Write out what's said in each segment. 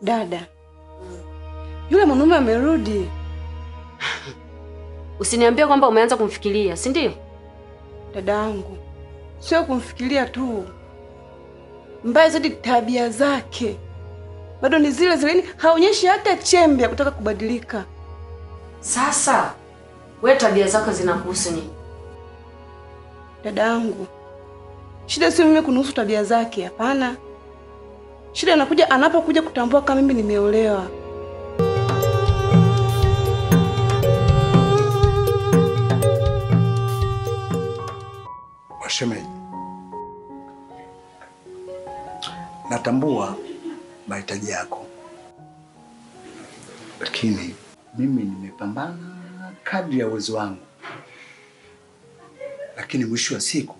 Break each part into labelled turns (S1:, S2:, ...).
S1: Dada, yule mwanaume amerudi.
S2: Usiniambie kwamba umeanza kumfikiria, si ndio?
S1: Dada yangu, sio kumfikiria tu. Mbaya zaidi tabia zake. Bado ni zile zile, haonyeshi hata chembe ya kutaka kubadilika.
S2: Sasa, wewe tabia zako zinakuhusu nini?
S1: Dada yangu, shida sio mimi kunuhusu tabia zake, hapana. Shida inakuja anapokuja kutambua kama mimi nimeolewa.
S3: Washemeji, natambua mahitaji yako, lakini mimi nimepambana kadri ya uwezo wangu, lakini mwisho wa siku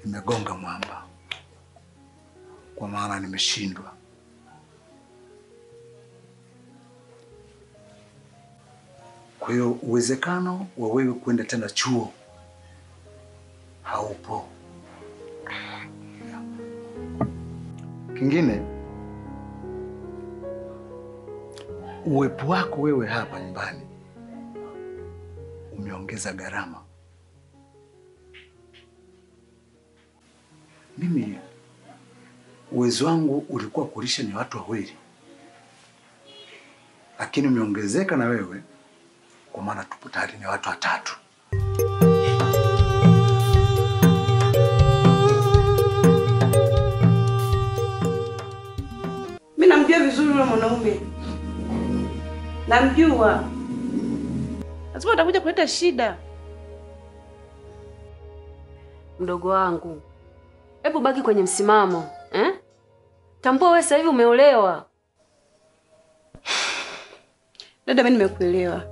S3: nimegonga mwamba, kwa maana nimeshindwa. Kwa hiyo uwezekano wa wewe kwenda tena chuo haupo. Kingine, uwepo wako wewe hapa nyumbani umeongeza gharama. Mimi uwezo wangu ulikuwa kulisha ni watu wawili, lakini umeongezeka na wewe, kwa maana tupo tayari ni watu watatu.
S1: Mimi namjua vizuri yule mwanaume. Namjua. Lazima atakuja kuleta shida.
S2: Mdogo wangu, hebu baki kwenye msimamo, eh? Tambua wewe sasa hivi umeolewa.
S1: Dada, mimi nimekuelewa.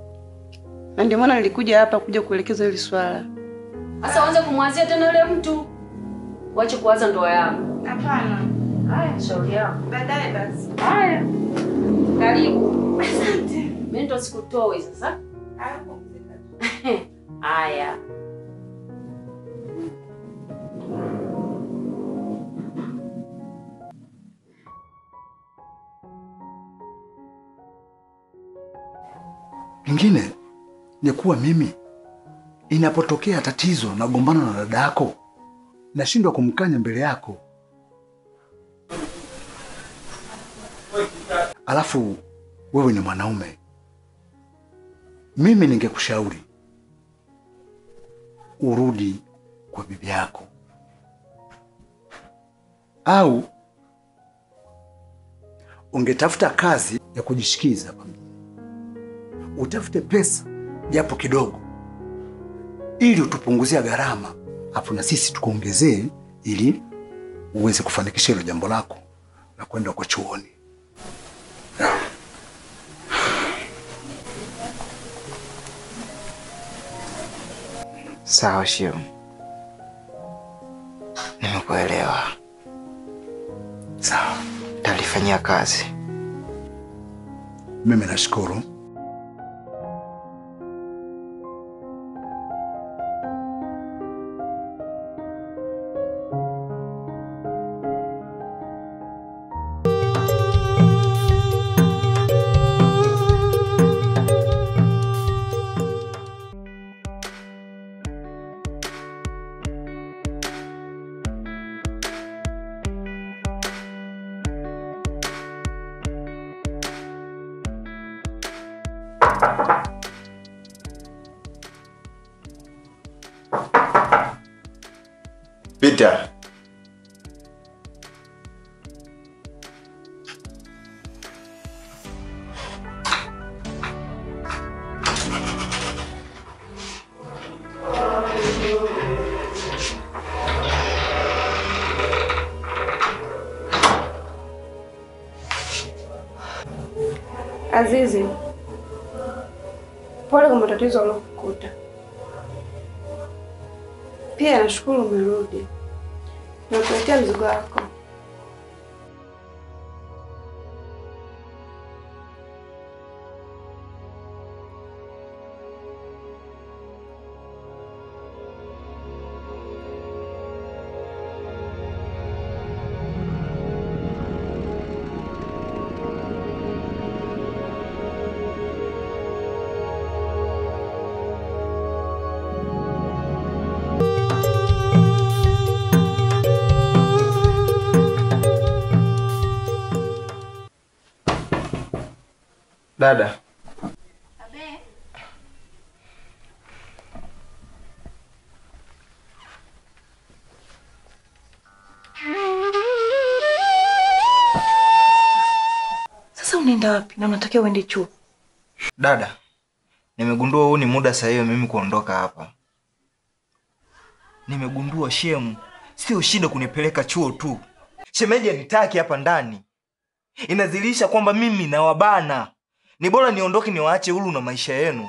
S1: Na ndio maana nilikuja hapa kuja kuelekeza hili swala.
S2: Sasa uanze kumwazia tena yule mtu. Waache kuwaza ndoa yako.
S1: Hapana.
S2: Haya, shauri yako.
S1: Baadaye basi.
S2: Haya. Karibu.
S1: Asante.
S2: Mimi ndo sikutoe sasa. Haya.
S3: Kingine ni kuwa mimi inapotokea tatizo na gombana na dada yako, nashindwa kumkanya mbele yako. Alafu wewe ni mwanaume. Mimi ningekushauri urudi kwa bibi yako, au ungetafuta kazi ya kujishikiza, utafute pesa japo kidogo, ili utupunguzia gharama, afu na sisi tukuongezee, ili uweze kufanikisha hilo jambo lako na kwenda kwa chuoni.
S4: Sawa Shio, nimekuelewa.
S3: Sawa,
S4: talifanyia kazi.
S3: Mimi nashukuru.
S5: Peter.
S1: Azizi, pole kwa matatizo alokukuta. Pia nashukuru umerudi. Nakuletea mzigo wako.
S5: Dada.
S6: Abe. Sasa unaenda wapi na unatakiwa uende chuo?
S4: Dada, nimegundua huu ni muda sahihi mimi kuondoka hapa. Nimegundua shemu, sio shida kunipeleka chuo tu. Shemeji anitaki hapa ndani. Inazilisha kwamba mimi na wabana. Ni bora niondoke niwaache huru na maisha yenu.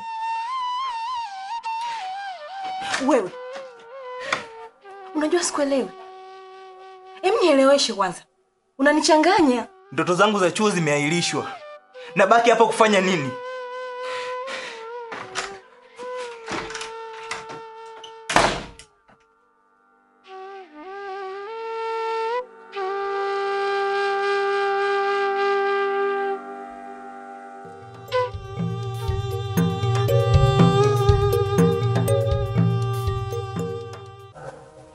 S6: Wewe. Unajua sikuelewi. Nieleweshe kwanza. Unanichanganya.
S4: Ndoto zangu za chuo zimeahirishwa. Nabaki hapa kufanya nini?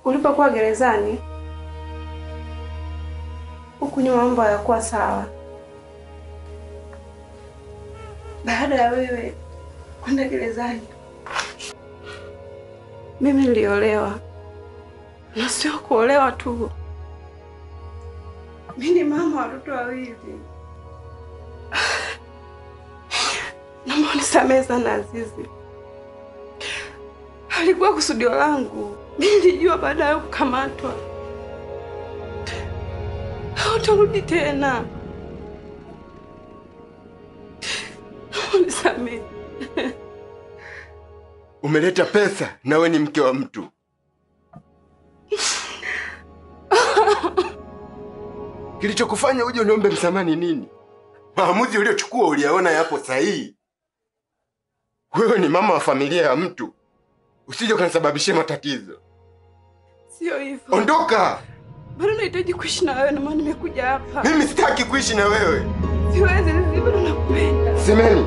S1: Ulipokuwa gerezani, huku nyuma mambo hayakuwa sawa. Baada ya wewe kwenda gerezani, mimi niliolewa. Na sio kuolewa tu. Mimi ni mama wa watoto wawili. Naomba unisamehe sana Azizi. Halikuwa kusudio langu. Mimi nilijua baada ya kukamatwa hautarudi tena. Unisamehe.
S5: Umeleta pesa na wewe ni mke wa mtu. Kilichokufanya uje uniombe msamaha ni nini? Maamuzi uliochukua uliyaona yapo sahihi. Wewe ni mama wa familia ya mtu. Usije kanisababishia matatizo.
S1: Sio hivyo.
S5: Ondoka!
S1: Bado nahitaji kuishi na wewe na maana nimekuja hapa.
S5: Mimi sitaki kuishi na wewe.
S1: Siwezi, bado nakupenda.
S5: Semeni.